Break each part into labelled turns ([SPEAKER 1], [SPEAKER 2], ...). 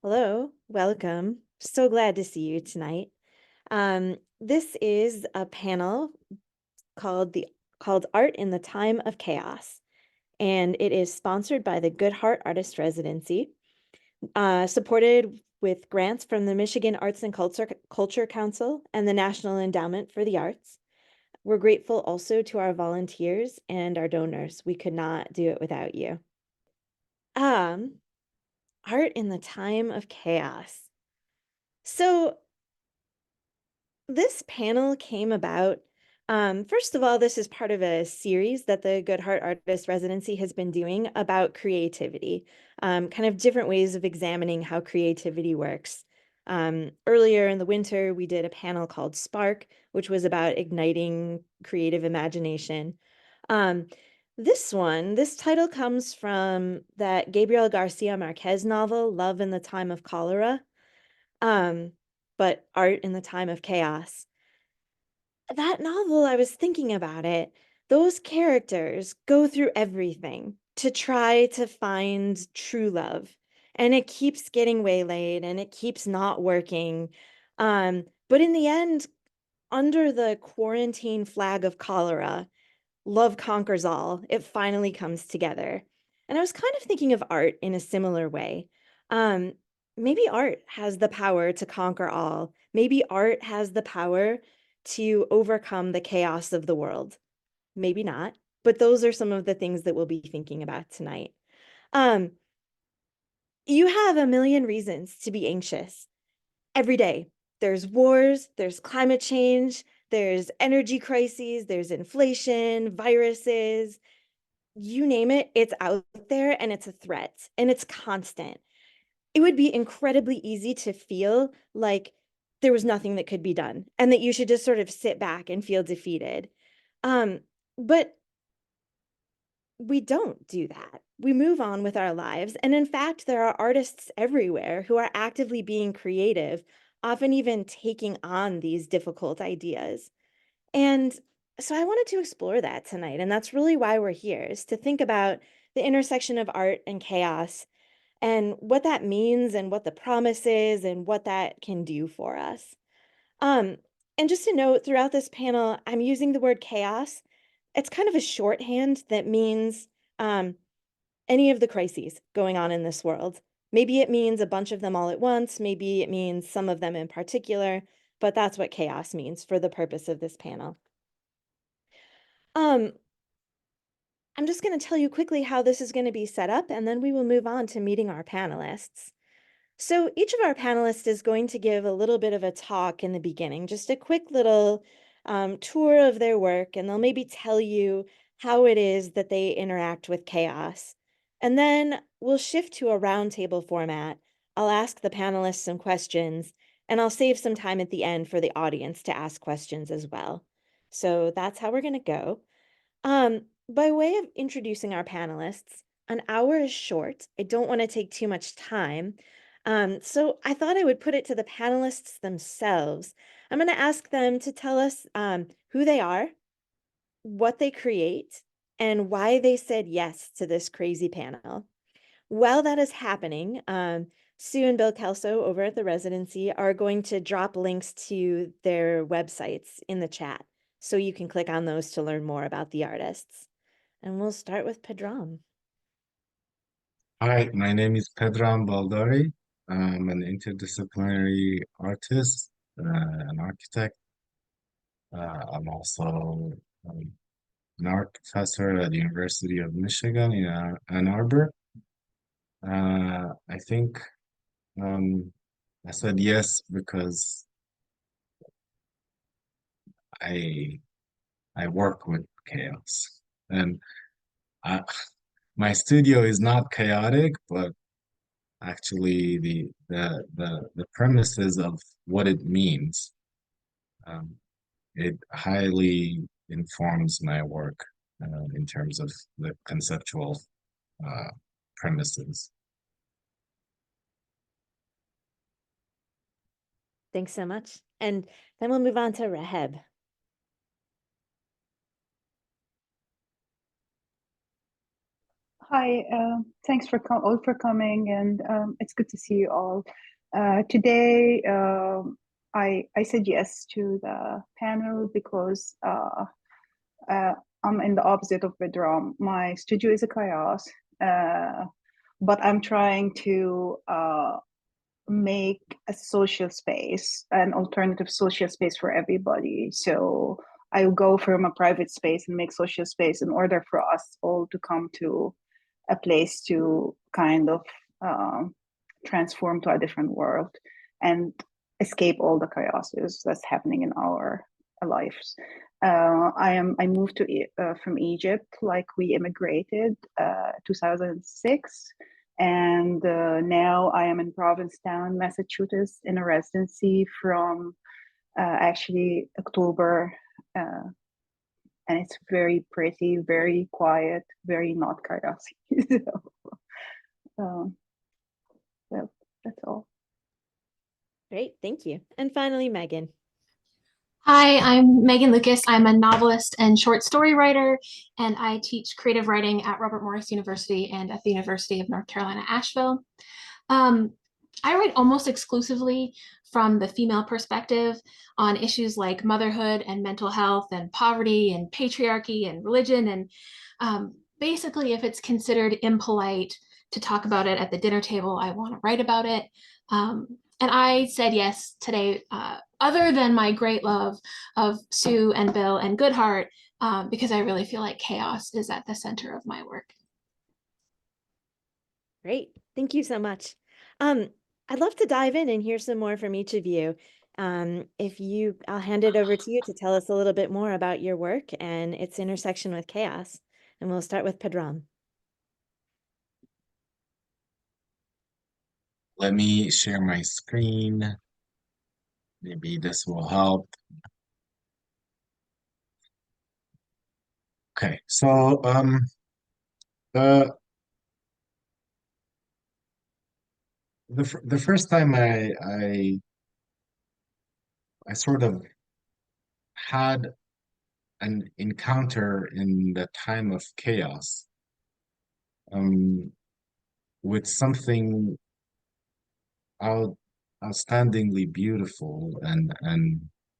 [SPEAKER 1] Hello, welcome. So glad to see you tonight. This is a panel called the called Art in the Time of Chaos, and it is sponsored by the Good Hart Artist Residency, supported with grants from the Michigan Arts and Culture Council and the National Endowment for the Arts. We're grateful also to our volunteers and our donors. We could not do it without you. Um, Art in the Time of Chaos. So this panel came about. First of all, this is part of a series that the Good Hart Artist Residency has been doing about creativity, kind of different ways of examining how creativity works. Earlier in the winter, we did a panel called Spark, which was about igniting creative imagination. Um, this title comes from that Gabriel Garcia Marquez novel, Love in the Time of Cholera, um, but Art in the Time of Chaos. That novel, I was thinking about it. Those characters go through everything to try to find true love, and it keeps getting waylaid and it keeps not working. But in the end, under the quarantine flag of cholera, love conquers all. It finally comes together. And I was kind of thinking of art in a similar way. Um, Maybe art has the power to conquer all. Maybe art has the power to overcome the chaos of the world. Maybe not, but those are some of the things that we'll be thinking about tonight. Um, you have a million reasons to be anxious every day. There's wars, there's climate change, there's energy crises, there's inflation, viruses, you name it, it's out there and it's a threat and it's constant. It would be incredibly easy to feel like there was nothing that could be done and that you should just sort of sit back and feel defeated. Um, but we don't do that. We move on with our lives. And in fact, there are artists everywhere who are actively being creative, often even taking on these difficult ideas. And so I wanted to explore that tonight. And that's really why we're here, is to think about the intersection of art and chaos and what that means and what the promise is and what that can do for us. Um, and just to note, throughout this panel, I'm using the word chaos. It's kind of a shorthand that means um, any of the crises going on in this world. Maybe it means a bunch of them all at once. Maybe it means some of them in particular, but that's what chaos means for the purpose of this panel. Um, I'm just going to tell you quickly how this is going to be set up, and then we will move on to meeting our panelists. So each of our panelists is going to give a little bit of a talk in the beginning, just a quick little tour of their work, and they'll maybe tell you how it is that they interact with chaos. And then we'll shift to a roundtable format. I'll ask the panelists some questions, and I'll save some time at the end for the audience to ask questions as well. So that's how we're going to go. By way of introducing our panelists, an hour is short. I don't want to take too much time. So I thought I would put it to the panelists themselves. I'm going to ask them to tell us who they are, what they create, and why they said yes to this crazy panel. While that is happening, Sue and Bill Kelso over at the residency are going to drop links to their websites in the chat, so you can click on those to learn more about the artists. And we'll start with Pedram.
[SPEAKER 2] Hi, my name is Pedram Baldari. I'm an interdisciplinary artist, an architect. I'm also an art professor at the University of Michigan in Ann Arbor. I think um, I said yes because I I work with chaos, and I, my studio is not chaotic, but actually the premises of what it means. Um, it highly informs my work in terms of the conceptual uh, premises.
[SPEAKER 1] Thanks so much. And then we'll move on to Rehab.
[SPEAKER 3] Hi, thanks for all for coming, and it's good to see you all. Today, I said yes to the panel because uh, I'm in the opposite of Pedram. My studio is a chaos, uh, but I'm trying to make a social space, an alternative social space for everybody. So I go from a private space and make social space in order for us all to come to a place to kind of transform to a different world and escape all the chaoses that's happening in our lives. I moved from Egypt, like we immigrated 2006, and now I am in Provincetown, Massachusetts, in a residency from actually October. And it's very pretty, very quiet, very not chaotic. um, so that's all.
[SPEAKER 1] Great, thank you. And finally, Megan.
[SPEAKER 4] Hi, I'm Meagan Lucas. I'm a novelist and short story writer, and I teach creative writing at Robert Morris University and at the University of North Carolina, Asheville. Um, I write almost exclusively from the female perspective on issues like motherhood and mental health and poverty and patriarchy and religion. And basically, if it's considered impolite to talk about it at the dinner table, I want to write about it. And I said yes today, other than my great love of Sue and Bill and Good Hart, because I really feel like chaos is at the center of my work.
[SPEAKER 1] Great, thank you so much. I'd love to dive in and hear some more from each of you. I'll hand it over to you to tell us a little bit more about your work and its intersection with chaos. And we'll start with Pedram.
[SPEAKER 2] Let me share my screen. Maybe this will help. Okay, so the the first time I sort of had an encounter in the time of chaos, um, with something out, outstandingly beautiful and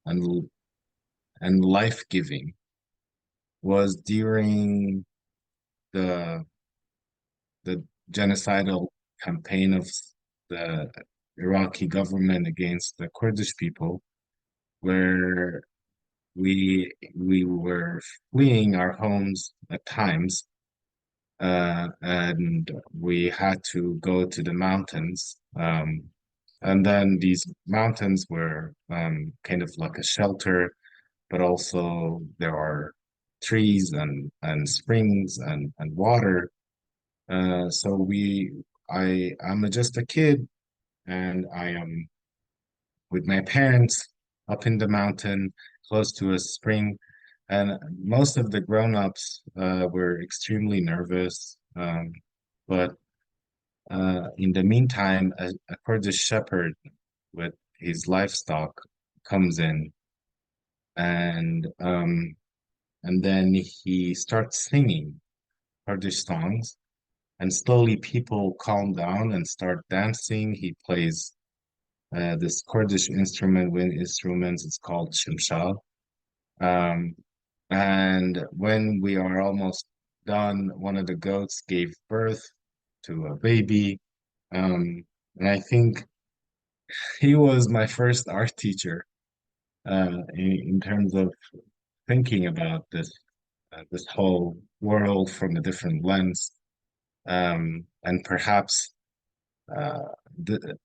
[SPEAKER 2] and life-giving was during the the genocidal campaign of the Iraqi government against the Kurdish people, where we were fleeing our homes at times, and we had to go to the mountains. And then these mountains were kind of like a shelter, but also there are trees and springs and water. So I'm just a kid, and I am with my parents up in the mountain close to a spring. And most of the grown-ups were extremely nervous. But in the meantime, a Kurdish shepherd with his livestock comes in, and then he starts singing Kurdish songs, and slowly people calm down and start dancing. He plays this Kurdish wind instruments. It's called shimshal. Um, and when we are almost done, one of the goats gave birth to a baby. And I think he was my first art teacher in terms of thinking about this whole world from a different lens, and perhaps uh, the,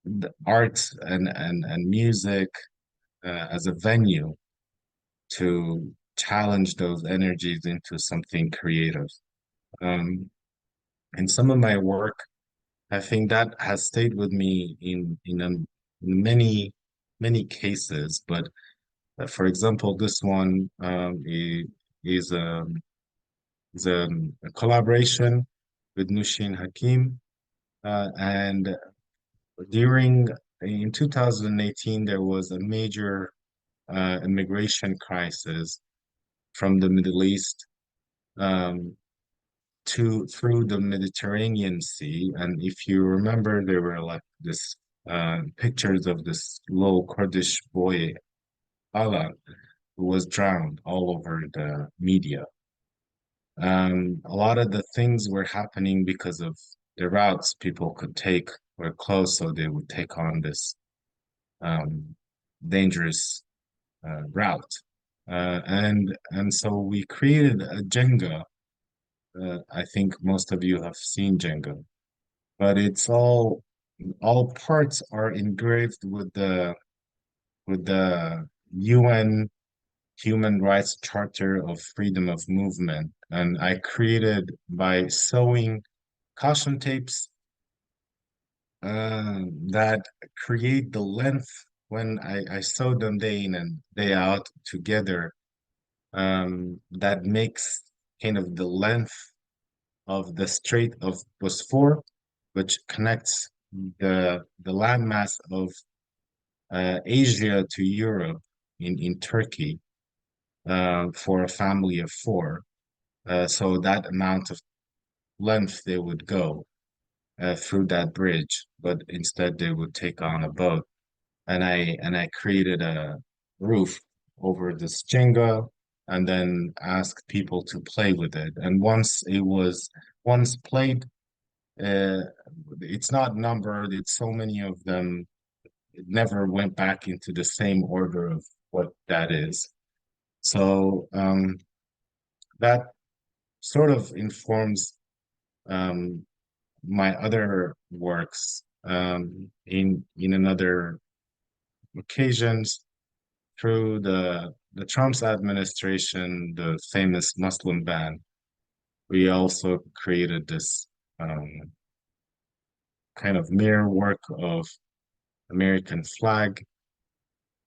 [SPEAKER 2] the arts and music as a venue to challenge those energies into something creative. Um, in some of my work, I think that has stayed with me in many cases. But for example, this one is a collaboration with Nushin Hakim, and during in 2018 there was a major immigration crisis from the Middle East, um, through the Mediterranean Sea. And if you remember, there were like this pictures of this little Kurdish boy, Alan, who was drowned all over the media. A lot of the things were happening because of the routes people could take were closed, so they would take on this dangerous route. And so we created a Jenga. I think most of you have seen Jenga, but it's all parts are engraved with the UN Human Rights Charter of Freedom of Movement, and I created by sewing caution tapes that create the length when I sew them day in and day out together. That makes kind of the length of the Strait of Bosphorus, which connects the landmass of Asia to Europe in Turkey for a family of four. So that amount of length they would go through that bridge, but instead they would take on a boat. And I created a roof over this Jenga and then asked people to play with it. And once played, it's not numbered, it's so many of them, it never went back into the same order of what that is. So that sort of informs my other works in another occasions through the Trump's administration, the famous Muslim ban. We also created this kind of mirror work of American flag,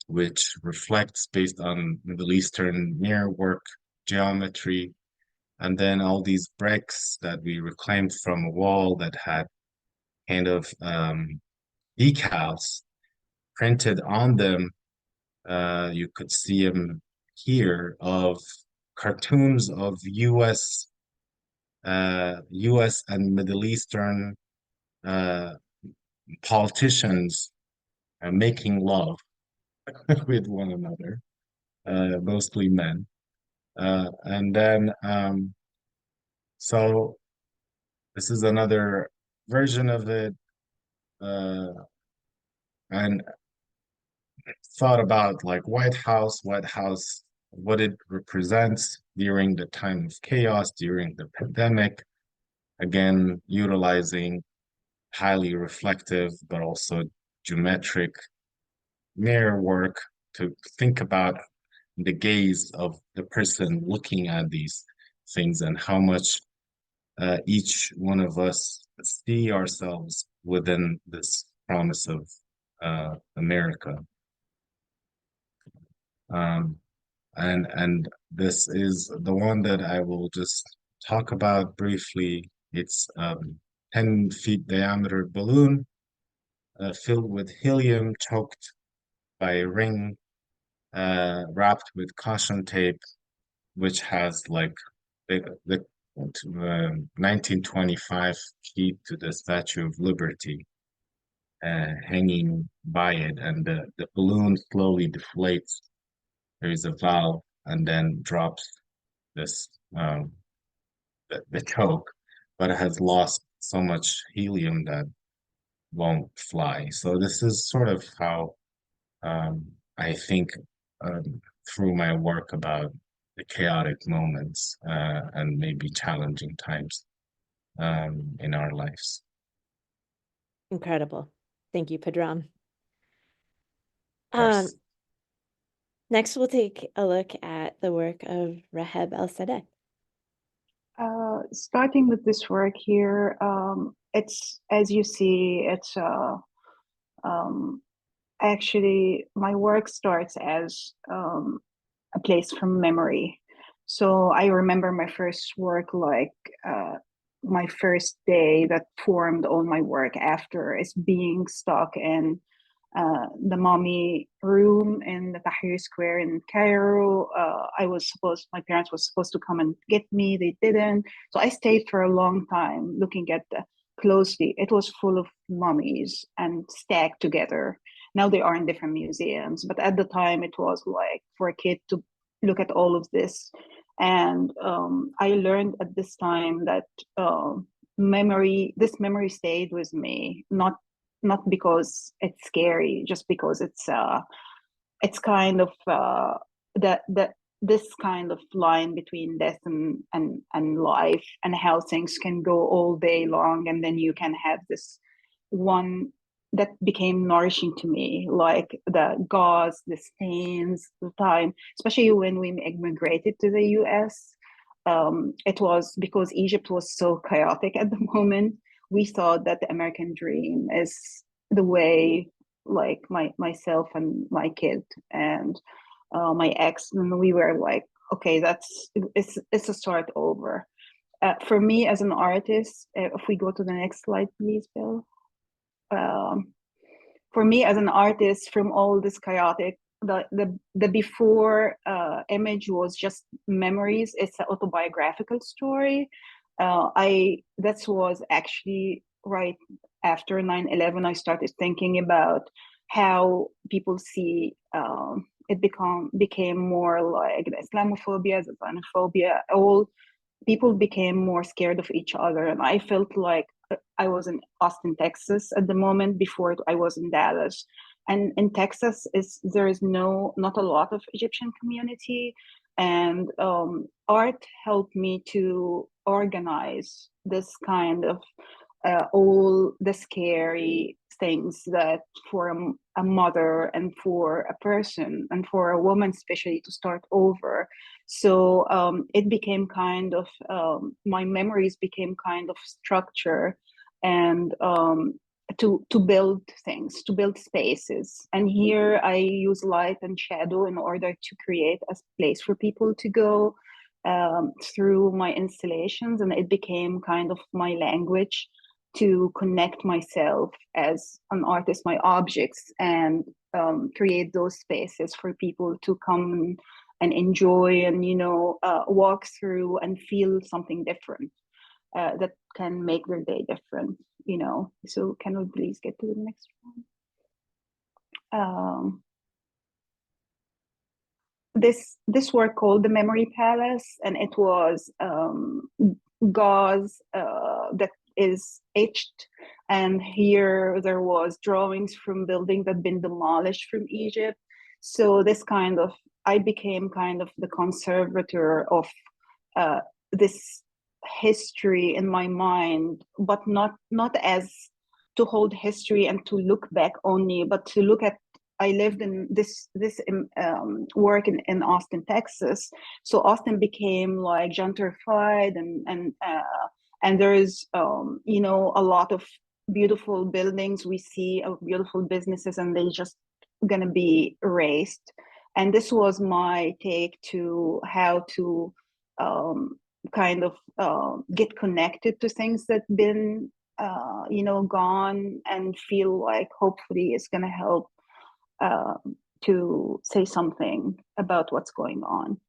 [SPEAKER 2] which reflects based on Middle Eastern mirror work geometry, and then all these bricks that we reclaimed from a wall that had kind of decals printed on them. You could see them here of cartoons of U.S. And Middle Eastern politicians making love with one another, mostly men. And then, so this is another version of it, and thought about like White House, what it represents during the time of chaos, during the pandemic. Again, utilizing highly reflective, but also geometric mirror work to think about the gaze of the person looking at these things and how much each one of us see ourselves within this promise of America. And this is the one that I will just talk about briefly. It's 10 feet diameter balloon filled with helium, choked by a ring, wrapped with caution tape, which has like the 1925 key to the Statue of Liberty hanging by it, and the balloon slowly deflates. There is a valve, and then drops this the choke, but it has lost so much helium that won't fly. So this is sort of how I think through my work about the chaotic moments and maybe challenging times in our lives.
[SPEAKER 1] Incredible. Thank you, Pedram.
[SPEAKER 2] Of course.
[SPEAKER 1] Next, we'll take a look at the work of Rehab El Sadek.
[SPEAKER 3] Starting with this work here, it's, as you see, it's actually, my work starts as a place from memory. So I remember my first work, like my first day that formed all my work after is being stuck in the mommy room in the Tahrir Square in Cairo. My parents were supposed to come and get me. They didn't. So I stayed for a long time looking at closely. It was full of mummies and stacked together. Now they are in different museums, but at the time it was like for a kid to look at all of this. And I learned at this time that this memory stayed with me, not because it's scary, just because it's kind of that this kind of line between death and life, and how things can go all day long, and then you can have this one that became nourishing to me, like the gauze, the stains, the time, especially when we immigrated to the US. It was because Egypt was so chaotic at the moment. We thought that the American dream is the way, like myself and my kid and my ex, and we were like, okay, it's a start over. For me as an artist, if we go to the next slide, please, Bill. For me as an artist, from all this chaotic, the before image was just memories. It's an autobiographical story. That was actually right after 9/11. I started thinking about how people see it became more like the Islamophobia, the xenophobia. All people became more scared of each other, and I felt like I was in Austin, Texas at the moment. Before I was in Dallas, and in Texas there is not a lot of Egyptian community, and art helped me to organize this kind of all the scary things that for a mother and for a person and for a woman especially to start over. So it became kind of my memories became kind of structure, and to build things, to build spaces. And here I use light and shadow in order to create a place for people to go through my installations, and it became kind of my language to connect myself as an artist, my objects, and create those spaces for people to come and enjoy and walk through and feel something different that can make their day different. So can we please get to the next one? This work called the Memory Palace, and it was gauze that is etched, and here there was drawings from buildings that had been demolished from Egypt. So I became kind of the conservator of this history in my mind, but not as to hold history and to look back only, but to look at. I lived in this work in Austin, Texas. So Austin became like gentrified, and there is a lot of beautiful buildings we see, of beautiful businesses, and they just gonna be erased. And this was my take to how to kind of get connected to things that been gone, and feel like hopefully it's gonna help to say something about what's going on.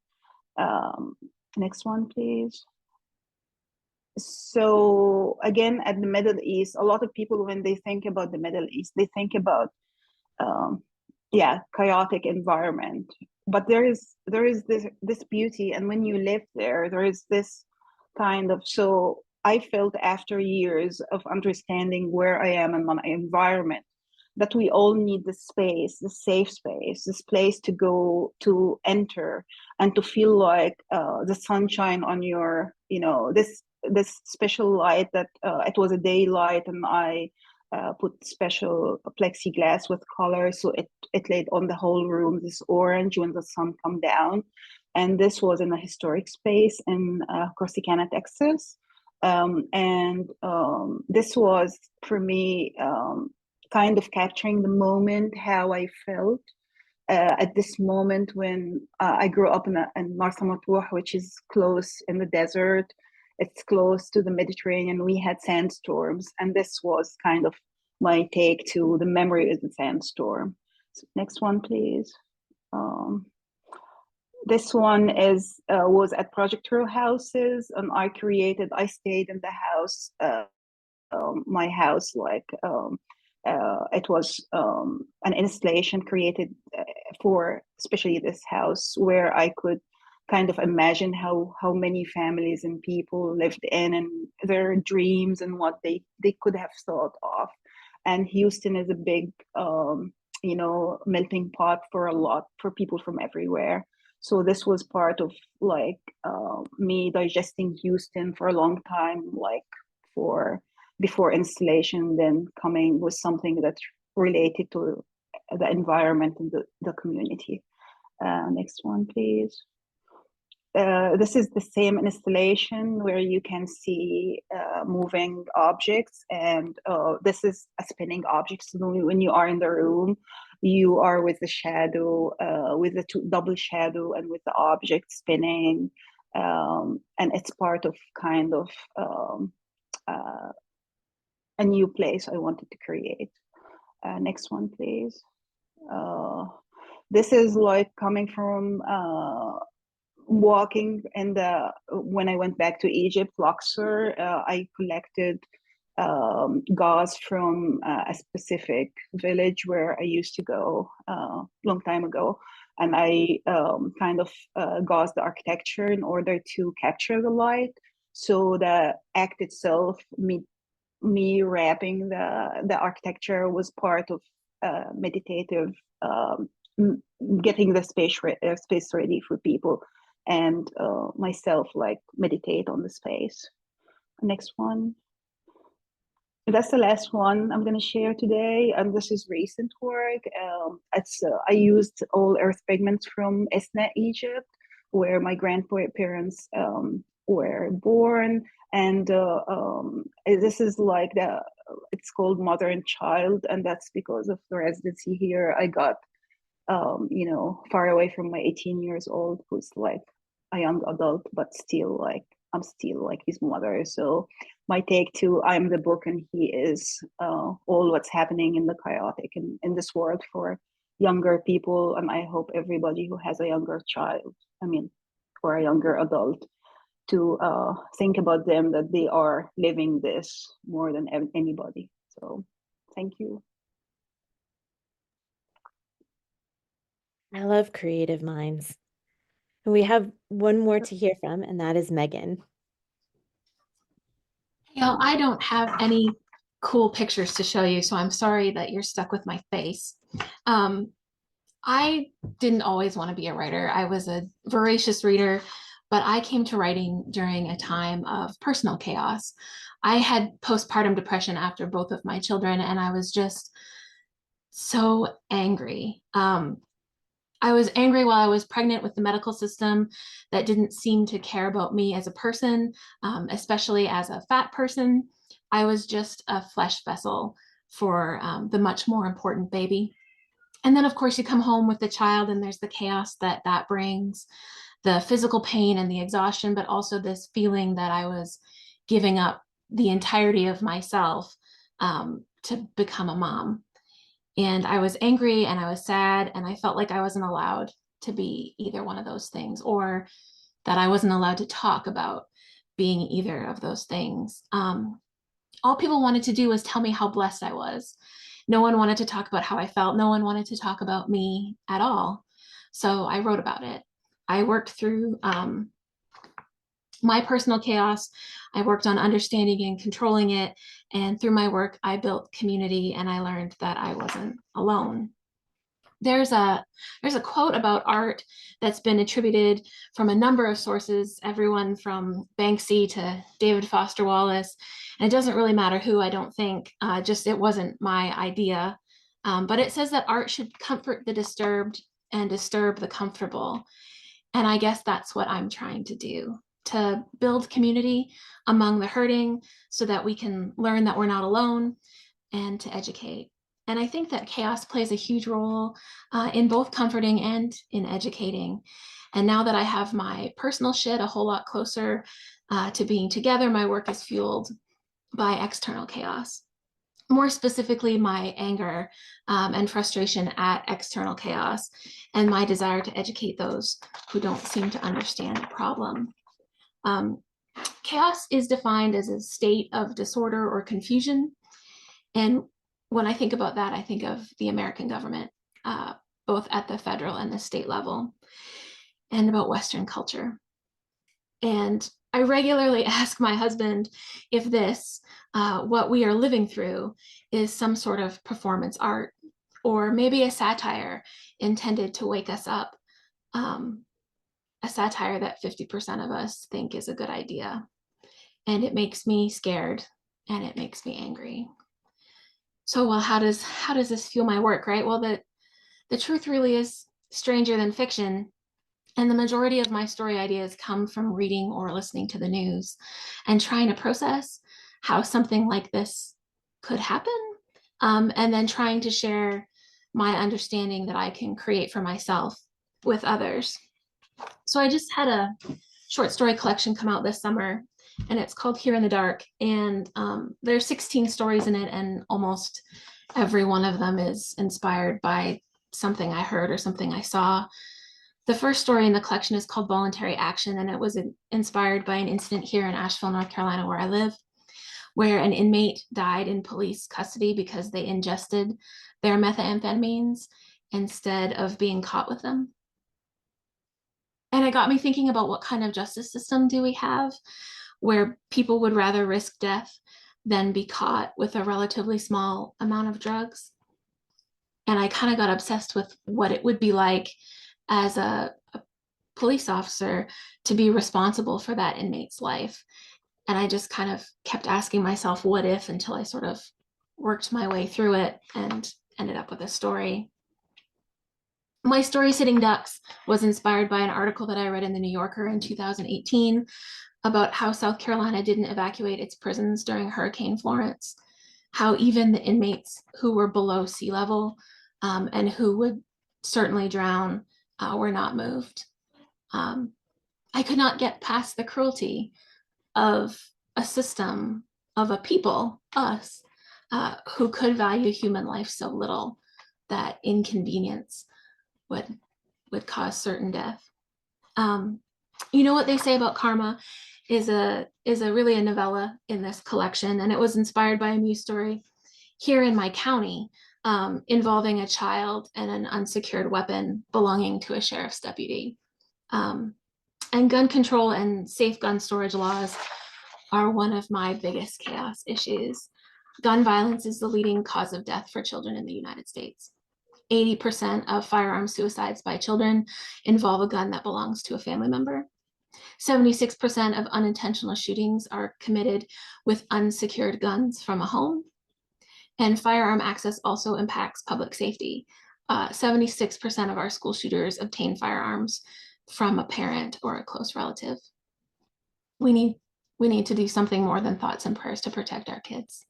[SPEAKER 3] Next one, please. So again, at the Middle East, a lot of people, when they think about the Middle East, they think about chaotic environment. But there is this beauty, and when you live there is this kind of. So I felt after years of understanding where I am in my environment, that we all need this space, this safe space, this place to go, to enter, and to feel like the sunshine on your, this special light that it was a daylight, and I put special plexiglass with color, so it laid on the whole room this orange when the sun come down. And this was in a historic space in Corsicana, Texas. This was for me kind of capturing the moment, how I felt at this moment when I grew up in Marsa Matruh, which is close in the desert. It's close to the Mediterranean. We had sandstorms, and this was kind of my take to The Memory is the Sandstorm. So next one, please. This one is was at Project Row Houses, and I stayed in the house, my house, like it was an installation created for especially this house, where I could kind of imagine how many families and people lived in, and their dreams and what they could have thought of. And Houston is a big melting pot for people from everywhere. So this was part of like me digesting Houston for a long time, like for before installation, then coming with something that's related to the environment and the community. Next one, please. This is the same installation where you can see moving objects, and this is a spinning object. So when you are in the room, you are with the shadow, with the double shadow, and with the object spinning, and it's part of kind of a new place I wanted to create. Next one, please. This is like coming from walking in when I went back to Egypt, Luxor. I collected gauze from a specific village where I used to go long time ago, and I kind of gauzed the architecture in order to capture the light. So the act itself, me wrapping the architecture, was part of meditative, getting the space ready for people, and myself like meditate on the space. Next one. That's the last one I'm going to share today, and this is recent work. I used all earth pigments from Esna, Egypt, where my grandparents were born, and this is like it's called Mother and Child, and that's because of the residency here. I got far away from my 18 years old, who's like a young adult, but still like I'm still like his mother. So my take to I'm the book and he is all what's happening in the chaotic and in this world for younger people. And I hope everybody who has a younger child, or a younger adult, to think about them, that they are living this more than anybody. So thank you.
[SPEAKER 1] I love creative minds. We have one more to hear from, and that is Meagan.
[SPEAKER 4] I don't have any cool pictures to show you, so I'm sorry that you're stuck with my face. I didn't always want to be a writer. I was a voracious reader, but I came to writing during a time of personal chaos. I had postpartum depression after both of my children, and I was just so angry. I was angry while I was pregnant with the medical system that didn't seem to care about me as a person, especially as a fat person. I was just a flesh vessel for the much more important baby. And then, of course, you come home with the child, and there's the chaos that brings, the physical pain and the exhaustion, but also this feeling that I was giving up the entirety of myself to become a mom. And I was angry and I was sad, and I felt like I wasn't allowed to be either one of those things, or that I wasn't allowed to talk about being either of those things. All people wanted to do was tell me how blessed I was. No one wanted to talk about how I felt. No one wanted to talk about me at all. So I wrote about it. I worked through my personal chaos. I worked on understanding and controlling it. And through my work, I built community, and I learned that I wasn't alone. There's a quote about art that's been attributed from a number of sources, everyone from Banksy to David Foster Wallace. And it doesn't really matter who, I don't think, just it wasn't my idea. But it says that art should comfort the disturbed and disturb the comfortable. And I guess that's what I'm trying to do, to build community among the hurting so that we can learn that we're not alone, and to educate. And I think that chaos plays a huge role in both comforting and in educating. And now that I have my personal shit a whole lot closer to being together, my work is fueled by external chaos. more specifically my anger and frustration at external chaos, and my desire to educate those who don't seem to understand the problem. Chaos is defined as a state of disorder or confusion. And when I think about that, I think of the American government, both at the federal and the state level, and about Western culture. And I regularly ask my husband if this, what we are living through, is some sort of performance art, or maybe a satire intended to wake us up, a satire that 50% of us think is a good idea. And it makes me scared, and it makes me angry. So, well, how does this fuel my work, right? Well, the truth really is stranger than fiction. And the majority of my story ideas come from reading or listening to the news and trying to process how something like this could happen. And then trying to share my understanding that I can create for myself with others. So I just had a short story collection come out this summer, and it's called Here in the Dark. And there's 16 stories in it, and almost every one of them is inspired by something I heard or something I saw. The first story in the collection is called Voluntary Action, and it was inspired by an incident here in Asheville, North Carolina, where I live, where an inmate died in police custody because they ingested their methamphetamines instead of being caught with them. And it got me thinking about what kind of justice system do we have where people would rather risk death than be caught with a relatively small amount of drugs. And I kind of got obsessed with what it would be like as a police officer to be responsible for that inmate's life. And I just kind of kept asking myself, what if, until I sort of worked my way through it and ended up with a story. My story, Sitting Ducks, was inspired by an article that I read in the New Yorker in 2018 about how South Carolina didn't evacuate its prisons during Hurricane Florence, how even the inmates who were below sea level and who would certainly drown were not moved. I could not get past the cruelty of a system, of a people, us, who could value human life so little that inconvenience would cause certain death. You know what they say about karma is really a novella in this collection, and it was inspired by a news story here in my county involving a child and an unsecured weapon belonging to a sheriff's deputy. And gun control and safe gun storage laws are one of my biggest chaos issues. Gun violence is the leading cause of death for children in the United States. 80% of firearm suicides by children involve a gun that belongs to a family member. 76% of unintentional shootings are committed with unsecured guns from a home. And firearm access also impacts public safety. 76% of our school shooters obtain firearms from a parent or a close relative. We need to do something more than thoughts and prayers to protect our kids.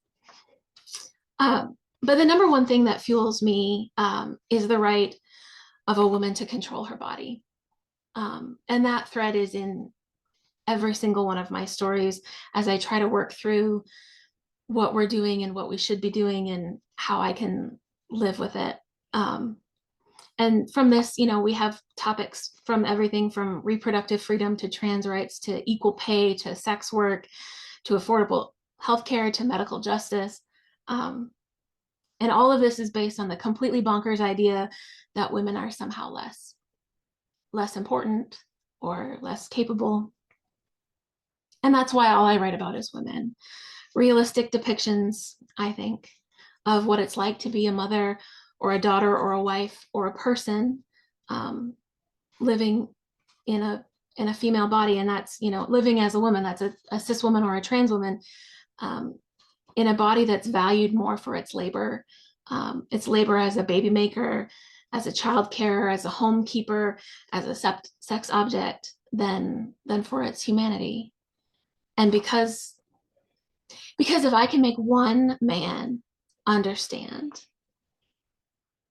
[SPEAKER 4] But the number one thing that fuels me is the right of a woman to control her body. And that thread is in every single one of my stories as I try to work through what we're doing and what we should be doing and how I can live with it. And from this, we have topics from everything from reproductive freedom to trans rights to equal pay to sex work to affordable healthcare to medical justice. And all of this is based on the completely bonkers idea that women are somehow less important or less capable. And that's why all I write about is women. Realistic depictions, I think, of what it's like to be a mother or a daughter or a wife or a person living in a female body. And that's, living as a woman, that's a cis woman or a trans woman in a body that's valued more for its labor as a baby maker, as a child carer, as a home keeper, as a sex object than for its humanity. And because if I can make one man understand,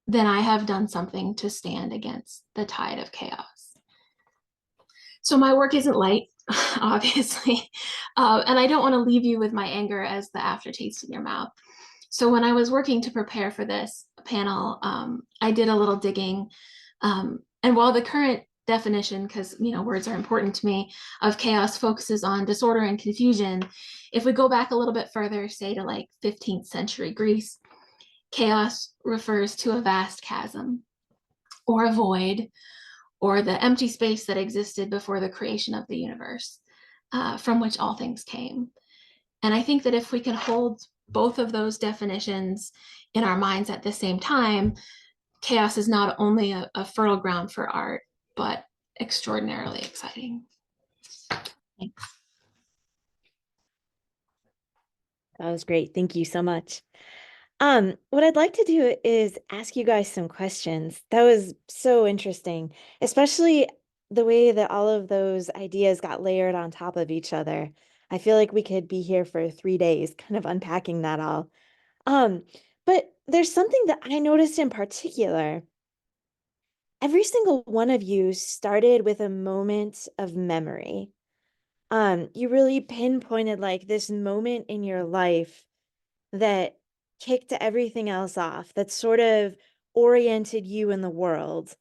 [SPEAKER 4] then I have done something to stand against the tide of chaos. So my work isn't light, obviously, and I don't want to leave you with my anger as the aftertaste in your mouth. So when I was working to prepare for this panel, I did a little digging. And while the current definition, because words are important to me, of chaos focuses on disorder and confusion, if we go back a little bit further, say to like 15th century Greece, chaos refers to a vast chasm or a void or the empty space that existed before the creation of the universe, from which all things came. And I think that if we can hold both of those definitions in our minds at the same time, chaos is not only a fertile ground for art, but extraordinarily exciting. Thanks.
[SPEAKER 1] That was great. Thank you so much. What I'd like to do is ask you guys some questions. That was so interesting, especially the way that all of those ideas got layered on top of each other. I feel like we could be here for 3 days kind of unpacking that all. But there's something that I noticed in particular. Every single one of you started with a moment of memory. You really pinpointed like this moment in your life that kicked everything else off, that sort of oriented you in the world.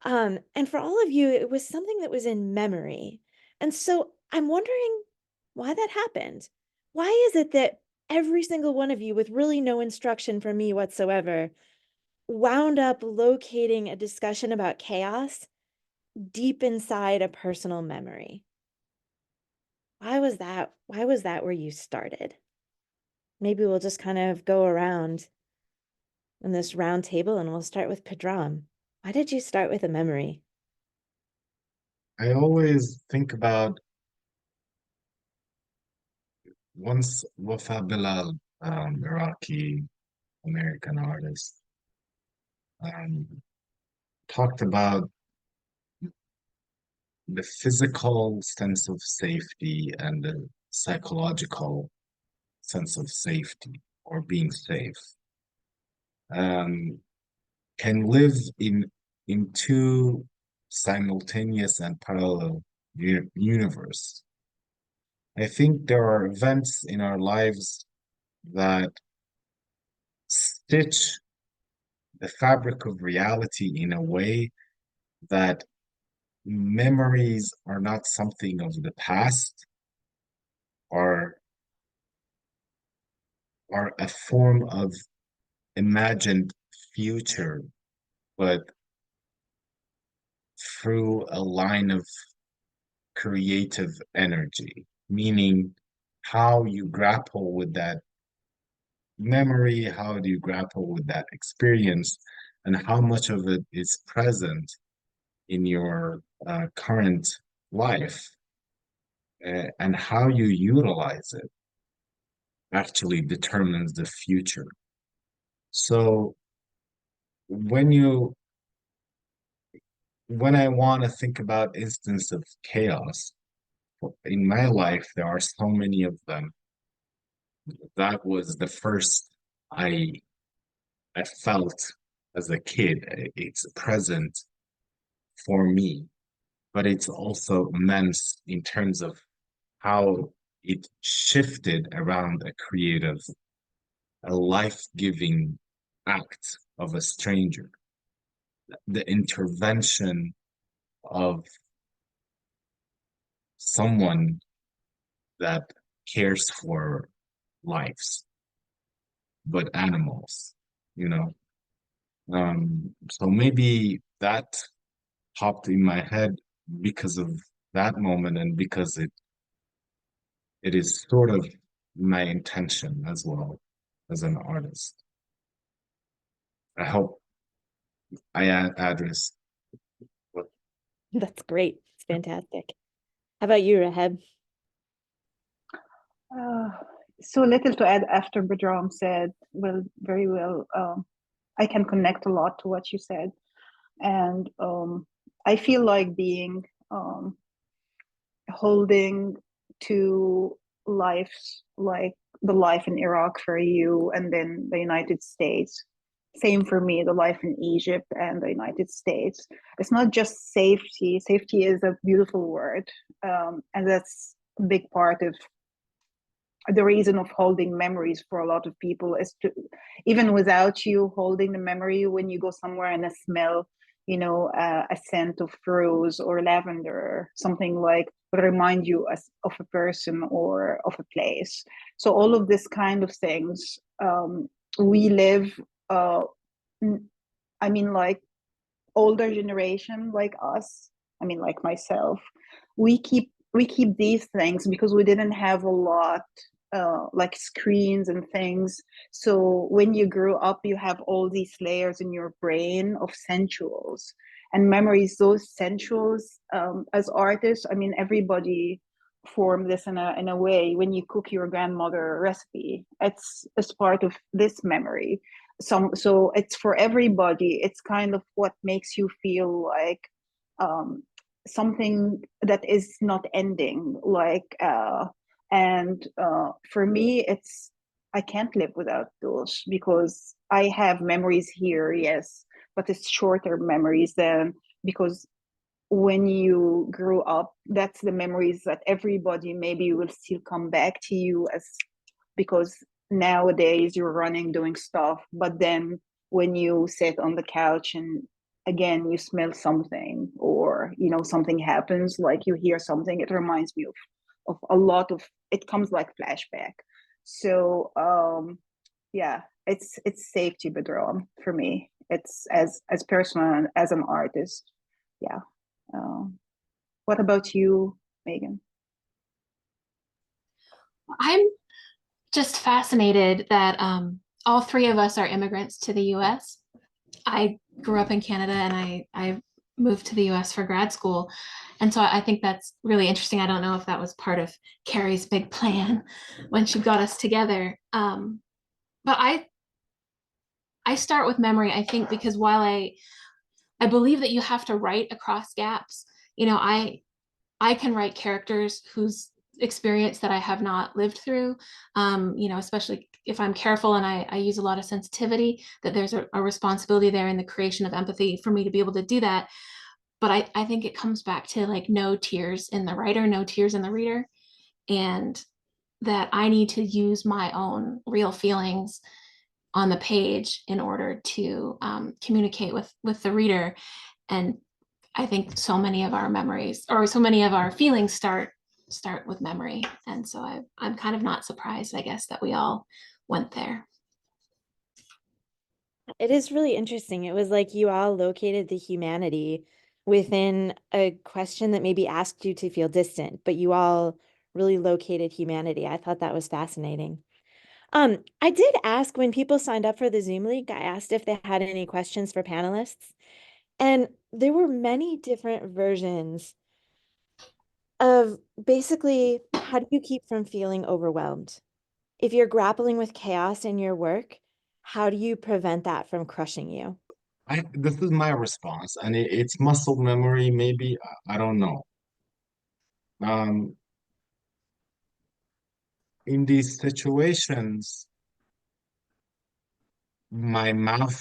[SPEAKER 1] And for all of you, it was something that was in memory. And so I'm wondering why that happened. Why is it that every single one of you, with really no instruction from me whatsoever, wound up locating a discussion about chaos deep inside a personal memory? Why was that? Why was that where you started? Maybe we'll just kind of go around in this round table and we'll start with Pedram. Why did you start with a memory?
[SPEAKER 2] I always think about once Wafa Bilal, Iraqi American artist, um, talked about the physical sense of safety and the psychological sense of safety or being safe, um, can live in two simultaneous and parallel universe. I think there are events in our lives that stitch the fabric of reality in a way that memories are not something of the past, or are a form of imagined future, but through a line of creative energy, meaning how you grapple with that memory, how do you grapple with that experience, and how much of it is present in your current life, and how you utilize it actually determines the future. So when you when I want to think about instances of chaos in my life, there are so many of them. That was the first I felt as a kid. It's present for me, but it's also immense in terms of how it shifted around a life-giving act of a stranger, the intervention of someone that cares for lives, but animals, you know. So maybe that popped in my head because of that moment, and because it is sort of my intention as well as an artist. I hope I addressed what.
[SPEAKER 1] That's great. It's fantastic. How about you, Rehab?
[SPEAKER 3] So little to add after Bedram said, well, very well. I can connect a lot to what you said. And I feel like being holding to lives like the life in Iraq for you, and then the United States. Same for me, the life in Egypt and the United States. It's not just safety. Safety is a beautiful word, and that's a big part of the reason of holding memories for a lot of people is to, even without you holding the memory, when you go somewhere and a smell, you know, a scent of rose or lavender, something like will remind you of a person or of a place. So all of this kind of things, we live, I mean, like older generation like us, I mean, like myself, we keep these things because we didn't have a lot, like screens and things. So when you grew up, you have all these layers in your brain of sensuals and memories. Those sensuals, as artists, I mean, everybody form this in a way. When you cook your grandmother recipe, it's part of this memory. So it's for everybody. It's kind of what makes you feel like, um, something that is not ending, like, and for me, it's, I can't live without those because I have memories here, yes, but it's shorter memories than, because when you grew up, that's the memories that everybody maybe will still come back to you as, because nowadays you're running doing stuff, but then when you sit on the couch and again you smell something, or you know something happens, like you hear something, it reminds me of a lot of, it comes like flashback. So yeah, it's safety, Bedroom, for me. It's as personal as an artist. Yeah. What about you, Meagan?
[SPEAKER 4] I'm just fascinated that all three of us are immigrants to the US. I grew up in Canada and I moved to the US for grad school. And so I think that's really interesting. I don't know if that was part of Carrie's big plan when she got us together. But I start with memory, I think, because while I believe that you have to write across gaps, you know, I can write characters whose experience that I have not lived through, you know, especially if I'm careful and I use a lot of sensitivity, that there's a responsibility there in the creation of empathy for me to be able to do that. But I think it comes back to like no tears in the writer, no tears in the reader, and that I need to use my own real feelings on the page in order to communicate with the reader. And I think so many of our memories or so many of our feelings start with memory. And so I'm kind of not surprised, I guess, that we all went there.
[SPEAKER 1] It is really interesting. It was like you all located the humanity within a question that maybe asked you to feel distant, but you all really located humanity. I thought that was fascinating. I did ask when people signed up for the Zoom League, I asked if they had any questions for panelists, and there were many different versions of basically how do you keep from feeling overwhelmed? If you're grappling with chaos in your work, how do you prevent that from crushing you?
[SPEAKER 2] This is my response, and it's muscle memory, maybe. I don't know. Um, in these situations, my mouth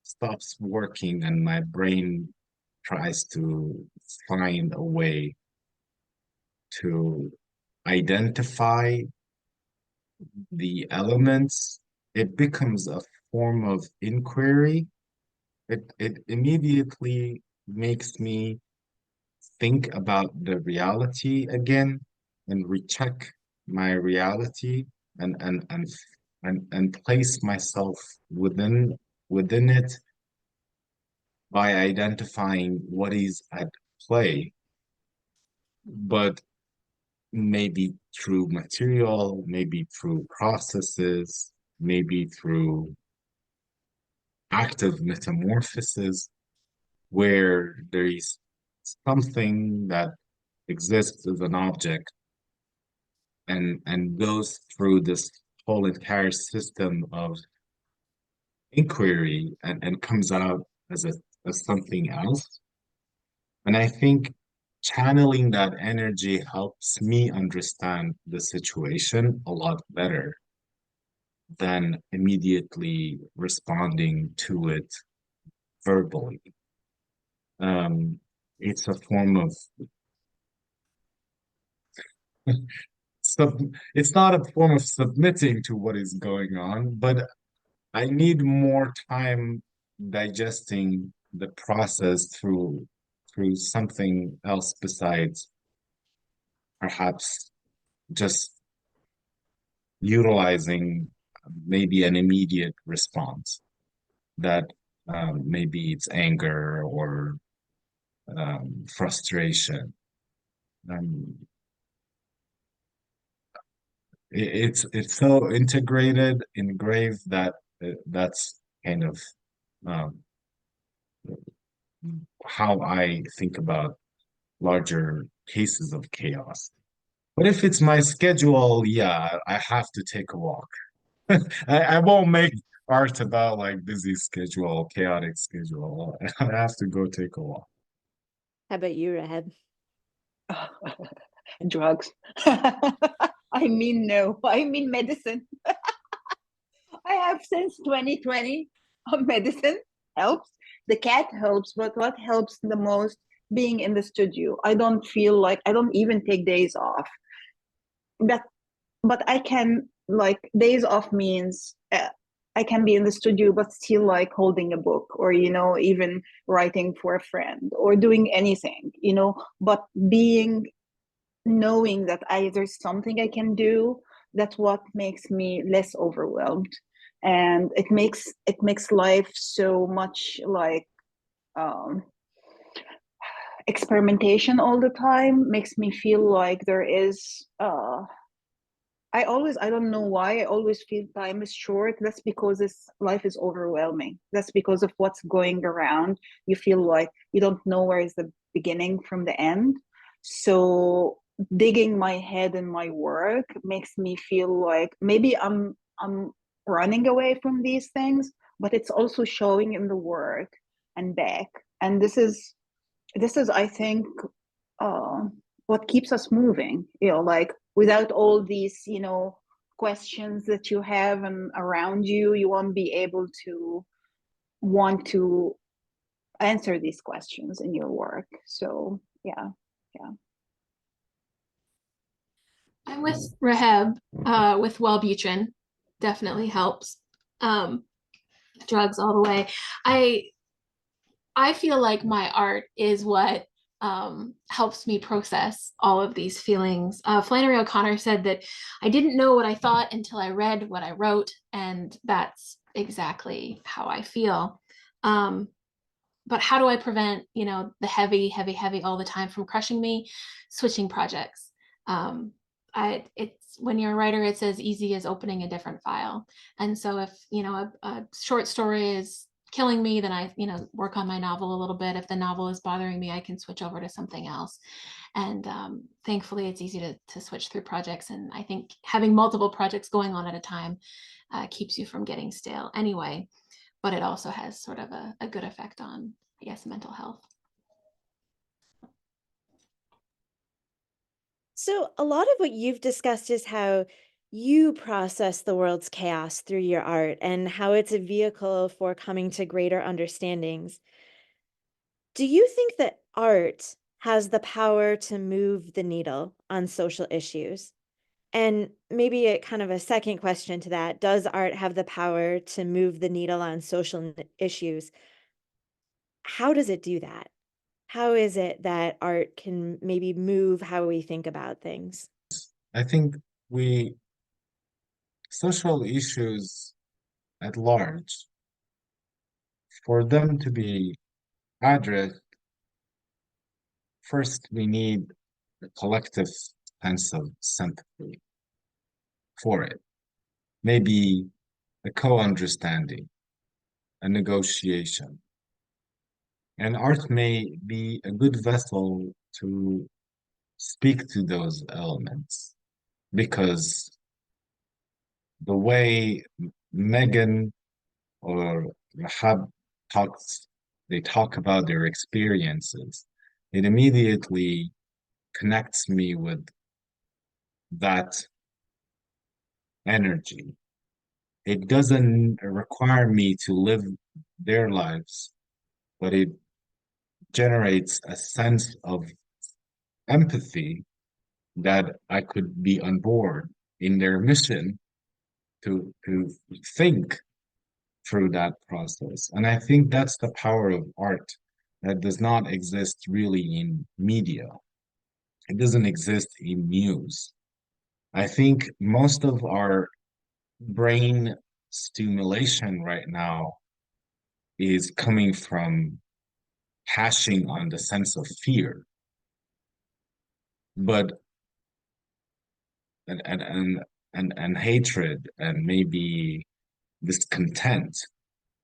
[SPEAKER 2] stops working and my brain tries to find a way to identify the elements. It becomes a form of inquiry. It immediately makes me think about the reality again and recheck my reality and place myself within it by identifying what is at play, but maybe through material, maybe through processes, maybe through active metamorphosis, where there is something that exists as an object and goes through this whole entire system of inquiry and comes out as something else. And I think channeling that energy helps me understand the situation a lot better than immediately responding to it verbally. It's a form of it's not a form of submitting to what is going on, but I need more time digesting the process through something else besides perhaps just utilizing maybe an immediate response that maybe it's anger or frustration. Um, it's so integrated, engraved that that's kind of um, how I think about larger cases of chaos. But if it's my schedule, yeah, I have to take a walk. I won't make art about like busy schedule, chaotic schedule. I have to go take a walk.
[SPEAKER 1] How about you, Rahab?
[SPEAKER 3] Drugs. I mean, no, I mean medicine. I have since 2020. Medicine helps. The cat helps, but what helps the most? Being in the studio. I don't feel like I don't even take days off. But I can, like, days off means I can be in the studio but still like holding a book, or even writing for a friend or doing anything, but being knowing that there's something I can do. That's what makes me less overwhelmed, and it makes life so much like um, experimentation all the time. Makes me feel like there is I don't know why, I always feel time is short. That's because this life is overwhelming. That's because of what's going around. You feel like you don't know where is the beginning from the end. So digging my head in my work makes me feel like maybe I'm running away from these things, but it's also showing in the work and back. And this is I think uh, what keeps us moving, like without all these questions that you have and around you won't be able to want to answer these questions in your work. So yeah.
[SPEAKER 4] I'm with Rehab with Wellbutrin. Definitely helps. Drugs all the way. I feel like my art is what helps me process all of these feelings. Flannery O'Connor said that I didn't know what I thought until I read what I wrote, and that's exactly how I feel. But how do I prevent, the heavy, heavy, heavy all the time from crushing me? Switching projects. It's when you're a writer, it's as easy as opening a different file. And so if, a short story is killing me, then I, work on my novel a little bit. If the novel is bothering me, I can switch over to something else. And thankfully, it's easy to switch through projects. And I think having multiple projects going on at a time keeps you from getting stale anyway. But it also has sort of a good effect on, I guess, mental health.
[SPEAKER 1] So a lot of what you've discussed is how you process the world's chaos through your art and how it's a vehicle for coming to greater understandings. Do you think that art has the power to move the needle on social issues? And maybe a kind of a second question to that, does art have the power to move the needle on social issues? How does it do that? How is it that art can maybe move how we think about things?
[SPEAKER 2] I think we social issues at large, for them to be addressed, first we need a collective sense of sympathy for it. Maybe a co-understanding, a negotiation. And art may be a good vessel to speak to those elements because the way Megan or Rahab talks, they talk about their experiences, it immediately connects me with that energy. It doesn't require me to live their lives, but it generates a sense of empathy that I could be on board in their mission to think through that process. And I think that's the power of art that does not exist really in media. It doesn't exist in news. I think most of our brain stimulation right now is coming from hashing on the sense of fear, but and and and and hatred and maybe discontent.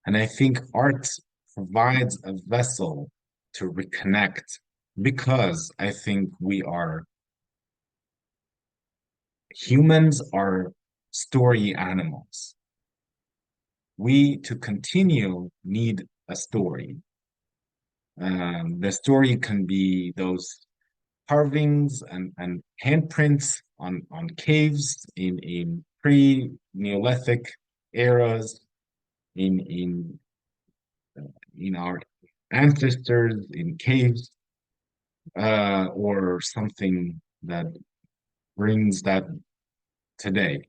[SPEAKER 2] And I think art provides a vessel to reconnect because I think humans are story animals. We, to continue, need a story. The story can be those carvings and handprints on caves in pre-Neolithic eras, in our ancestors in caves, or something that brings that today.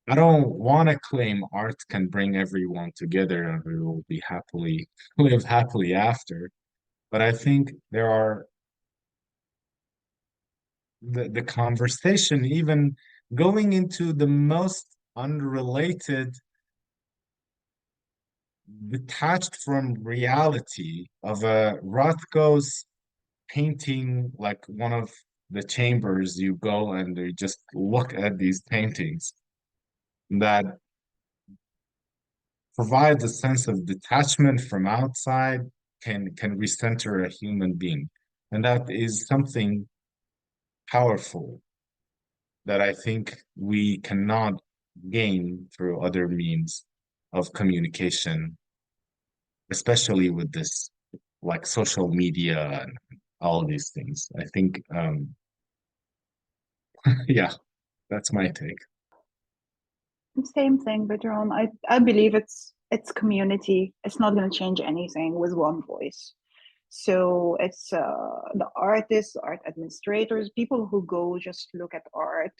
[SPEAKER 2] I don't want to claim art can bring everyone together and we will be happily live happily after, but I think there are the conversation, even going into the most unrelated, detached from reality of a Rothko's painting, like one of the chambers you go and you just look at these paintings that provides a sense of detachment from outside, can recenter a human being. And that is something powerful that I think we cannot gain through other means of communication, especially with this like social media and all these things. I think yeah, that's my take.
[SPEAKER 3] Same thing, Pedram. I believe it's community. It's not going to change anything with one voice. So it's the artists, art administrators, people who go just look at art,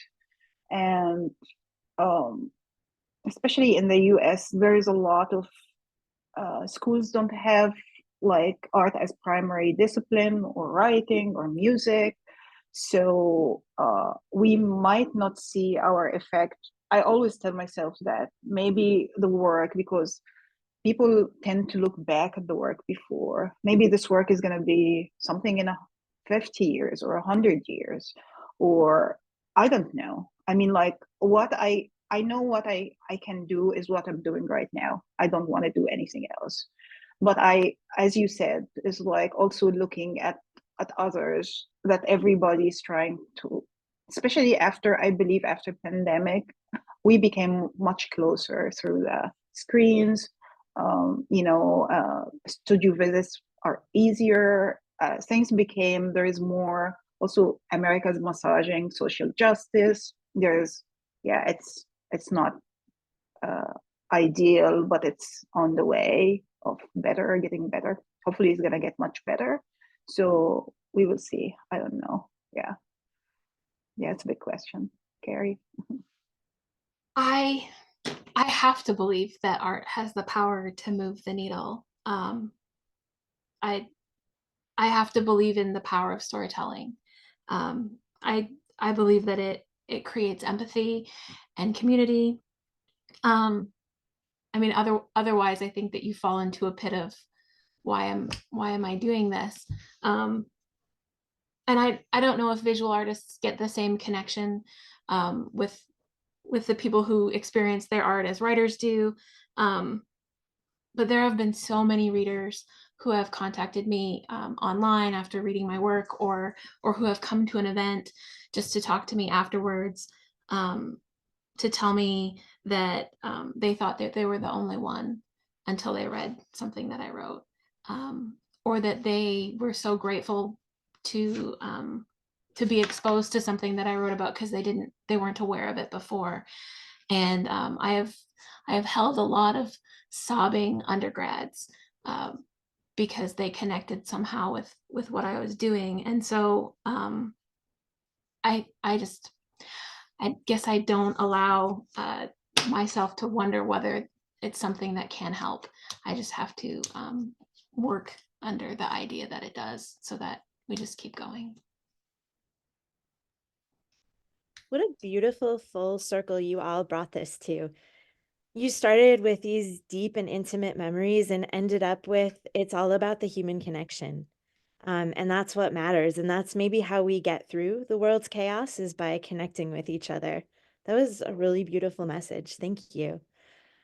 [SPEAKER 3] and um, especially in the US, there is a lot of schools don't have like art as primary discipline or writing or music. So we might not see our effect. I always tell myself that maybe the work, because people tend to look back at the work before, maybe this work is going to be something in 50 years or 100 years, or I don't know. I mean, like what I know what I can do is what I'm doing right now. I don't want to do anything else. But I, as you said, is like also looking at others, that everybody's trying to, especially after, I believe after pandemic, we became much closer through the screens. Studio visits are easier. Things became, there is more also America's massaging social justice. There's, yeah, it's not uh, ideal, but it's on the way of better, getting better. Hopefully it's gonna get much better. So we will see. I don't know. Yeah. Yeah, it's a big question. Carrie.
[SPEAKER 4] I I have to believe that art has the power to move the needle. I I have to believe in the power of storytelling. I believe that it creates empathy and community. Um, I mean, otherwise, I think that you fall into a pit of why am I doing this? Um, and I don't know if visual artists get the same connection with the people who experience their art as writers do. Um, but there have been so many readers who have contacted me online after reading my work, or who have come to an event just to talk to me afterwards, to tell me that they thought that they were the only one until they read something that I wrote, or that they were so grateful to be exposed to something that I wrote about because they weren't aware of it before. And I have held a lot of sobbing undergrads because they connected somehow with what I was doing. And so I guess I don't allow myself to wonder whether it's something that can help. I just have to work under the idea that it does, so that we just keep going.
[SPEAKER 1] What a beautiful full circle you all brought this to. You started with these deep and intimate memories and ended up with it's all about the human connection. And that's what matters. And that's maybe how we get through the world's chaos, is by connecting with each other. That was a really beautiful message. Thank you.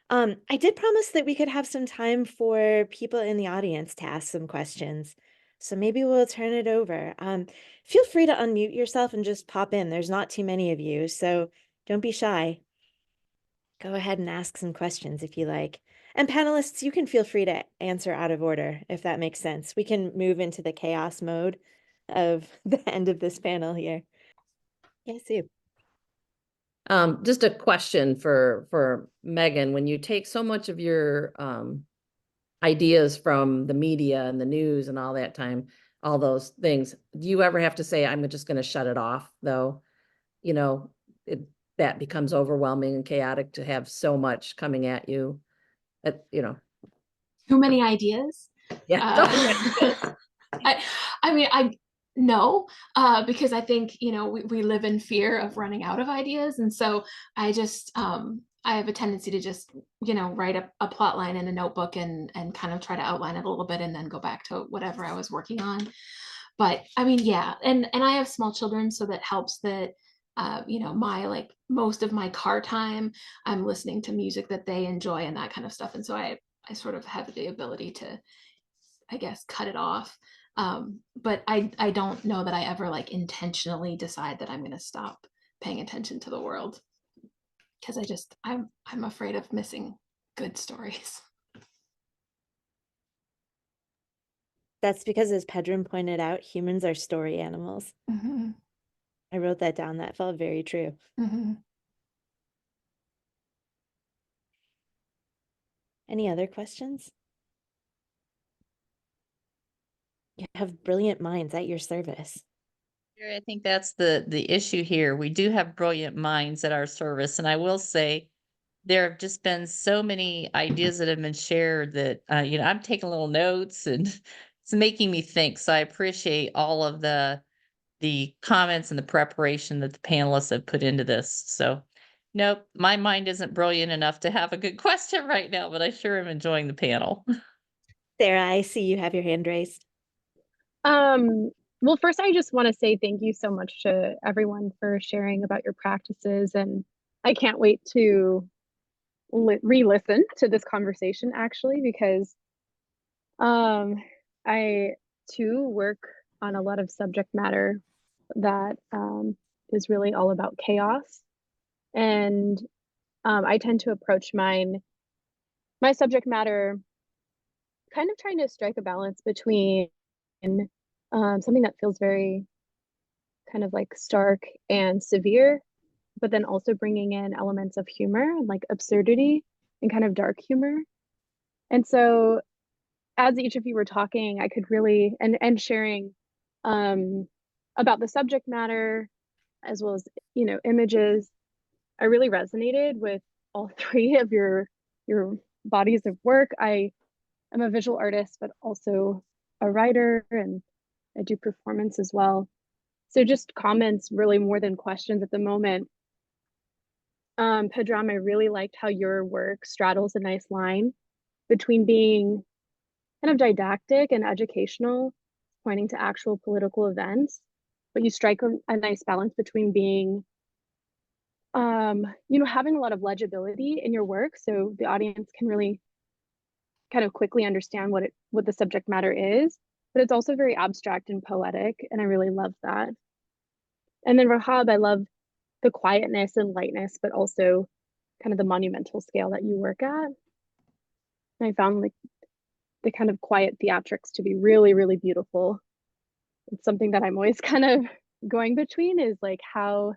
[SPEAKER 1] I did promise that we could have some time for people in the audience to ask some questions. So maybe we'll turn it over. Feel free to unmute yourself and just pop in. There's not too many of you, so don't be shy. Go ahead and ask some questions if you like. And panelists, you can feel free to answer out of order if that makes sense. We can move into the chaos mode of the end of this panel here. Yes, Sue.
[SPEAKER 5] Just a question for Meagan. When you take so much of your ideas from the media and the news and all that time, all those things, do you ever have to say, I'm just going to shut it off, though? You know, that becomes overwhelming and chaotic to have so much coming at you. You know,
[SPEAKER 4] Too many ideas.
[SPEAKER 5] yeah.
[SPEAKER 4] I no, because I think, we live in fear of running out of ideas. And so I just, I have a tendency to just, write a plot line in a notebook and kind of try to outline it a little bit and then go back to whatever I was working on. But I mean, yeah. And I have small children, so that helps that, my, most of my car time, I'm listening to music that they enjoy and that kind of stuff. And so I sort of have the ability to, I guess, cut it off. But I don't know that I ever intentionally decide that I'm going to stop paying attention to the world, because I'm afraid of missing good stories.
[SPEAKER 1] That's because, as Pedram pointed out, humans are story animals.
[SPEAKER 4] Mm-hmm.
[SPEAKER 1] I wrote that down. That felt very true.
[SPEAKER 4] Mm-hmm.
[SPEAKER 1] Any other questions? You have brilliant minds at your service.
[SPEAKER 6] I think that's the issue here. We do have brilliant minds at our service. And I will say, there have just been so many ideas that have been shared that, I'm taking little notes and it's making me think. So I appreciate all of the comments and the preparation that the panelists have put into this. So nope, my mind isn't brilliant enough to have a good question right now, but I sure am enjoying the panel.
[SPEAKER 1] Sarah, I see you have your hand raised.
[SPEAKER 7] Well, first, I just want to say thank you so much to everyone for sharing about your practices. And I can't wait to re-listen to this conversation, actually, because I too work on a lot of subject matter that is really all about chaos. And I tend to approach my subject matter kind of trying to strike a balance between something that feels very kind of stark and severe, but then also bringing in elements of humor and absurdity and kind of dark humor. And so as each of you were talking, I could really, and sharing about the subject matter as well as, images, I really resonated with all three of your bodies of work. I am a visual artist, but also a writer, and I do performance as well. So just comments really more than questions at the moment. Pedram, I really liked how your work straddles a nice line between being kind of didactic and educational, pointing to actual political events, but you strike a nice balance between being, having a lot of legibility in your work, so the audience can really kind of quickly understand what the subject matter is, but it's also very abstract and poetic, and I really love that. And then Rehab, I love the quietness and lightness, but also kind of the monumental scale that you work at. And I found the kind of quiet theatrics to be really, really beautiful. It's something that I'm always kind of going between, is how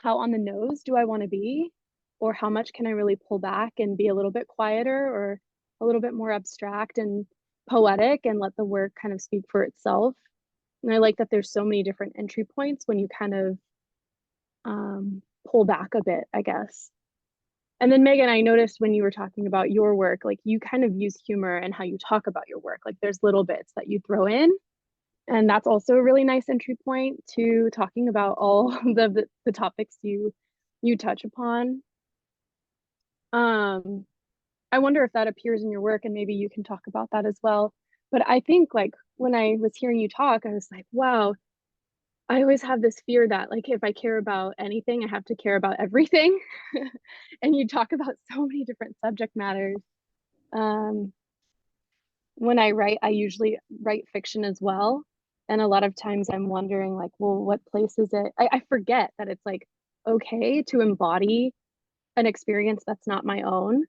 [SPEAKER 7] on the nose do I want to be, or how much can I really pull back and be a little bit quieter or a little bit more abstract and poetic and let the work kind of speak for itself. And I like that there's so many different entry points when you kind of pull back a bit, I guess. And then Meagan, I noticed when you were talking about your work, like you kind of use humor and how you talk about your work. Like there's little bits that you throw in. And that's also a really nice entry point to talking about all the topics you touch upon. I wonder if that appears in your work, and maybe you can talk about that as well. But I think like when I was hearing you talk, I was like, wow, I always have this fear that like if I care about anything, I have to care about everything. And you talk about so many different subject matters. When I write, I usually write fiction as well. And a lot of times I'm wondering like, well, what place is it? I forget that it's like okay to embody an experience that's not my own.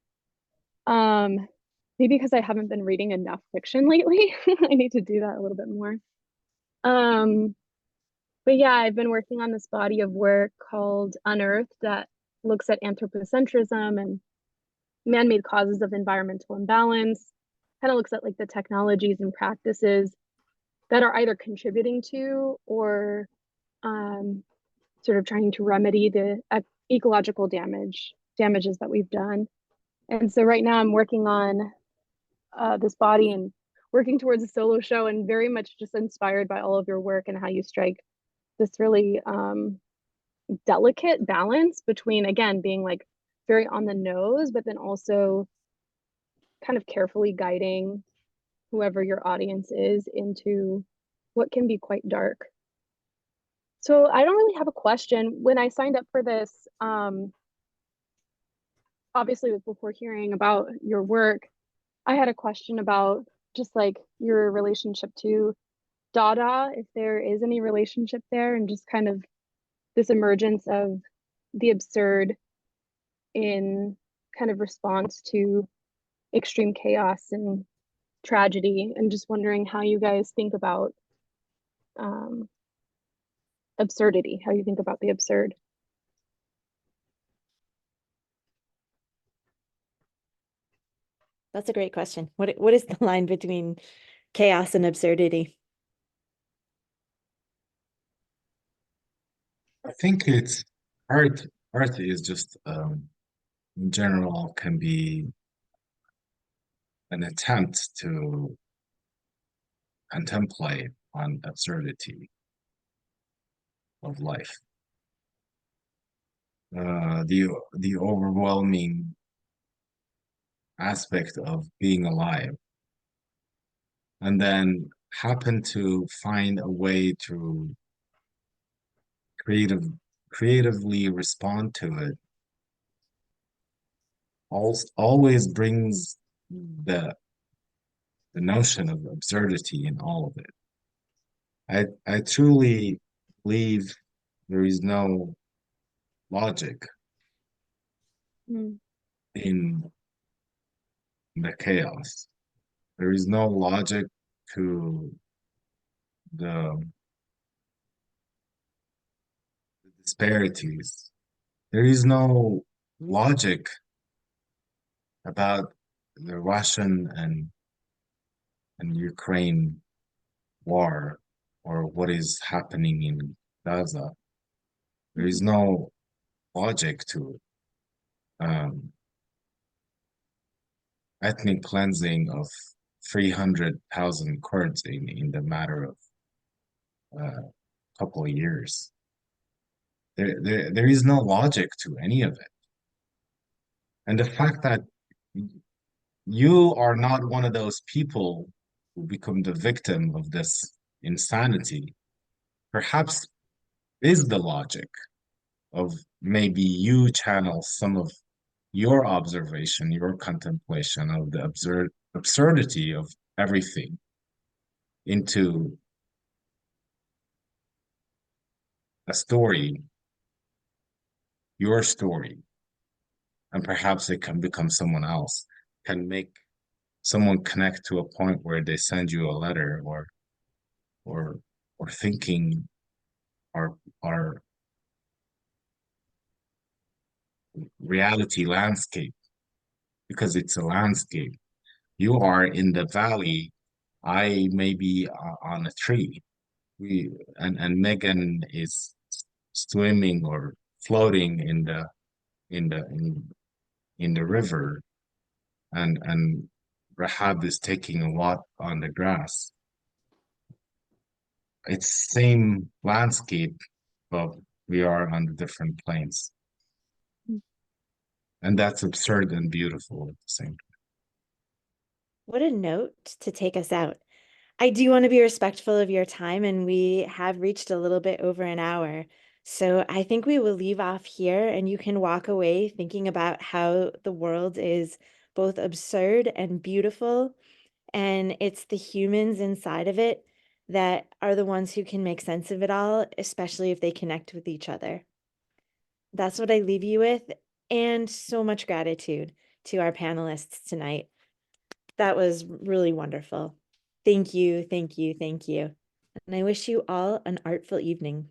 [SPEAKER 7] Maybe because I haven't been reading enough fiction lately. I need to do that a little bit more. But yeah, I've been working on this body of work called Unearthed that looks at anthropocentrism and man-made causes of environmental imbalance, kind of looks at like the technologies and practices that are either contributing to or sort of trying to remedy the ecological damages that we've done. And so right now I'm working on this body and working towards a solo show, and very much just inspired by all of your work and how you strike this really delicate balance between, again, being like very on the nose, but then also kind of carefully guiding whoever your audience is into what can be quite dark. So I don't really have a question. When I signed up for this, obviously before hearing about your work, I had a question about just like your relationship to Dada, if there is any relationship there, and just kind of this emergence of the absurd in kind of response to extreme chaos and tragedy, and just wondering how you guys think about absurdity, how you think about the absurd.
[SPEAKER 1] That's a great question. What is the line between chaos and absurdity?
[SPEAKER 2] I think it's art. Art is just in general can be an attempt to contemplate on absurdity of life. The overwhelming aspect of being alive, and then happen to find a way to creatively respond to it. Always brings the notion of absurdity in all of it. I truly believe there is no logic in the chaos. There is no logic to the disparities. There is no logic about the Russian and Ukraine war or what is happening in Gaza. There is no logic to it. Ethnic cleansing of 300,000 Kurds in the matter of a couple of years. There is no logic to any of it. And the fact that you are not one of those people who become the victim of this insanity, perhaps is the logic of maybe you channel some of your observation, your contemplation of the absurdity of everything into a story, your story, and perhaps it can become someone else, can make someone connect to a point where they send you a letter or thinking our reality landscape, because it's a landscape. You are in the valley, I may be on a tree. and Megan is swimming or floating in the in the river, and Rahab is taking a walk on the grass. It's same landscape, but we are on the different planes. And that's absurd and beautiful at the same time.
[SPEAKER 1] What a note to take us out. I do want to be respectful of your time, and we have reached a little bit over an hour. So I think we will leave off here, and you can walk away thinking about how the world is both absurd and beautiful. And it's the humans inside of it that are the ones who can make sense of it all, especially if they connect with each other. That's what I leave you with, and so much gratitude to our panelists tonight. That was really wonderful. Thank you, thank you, thank you. And I wish you all an artful evening.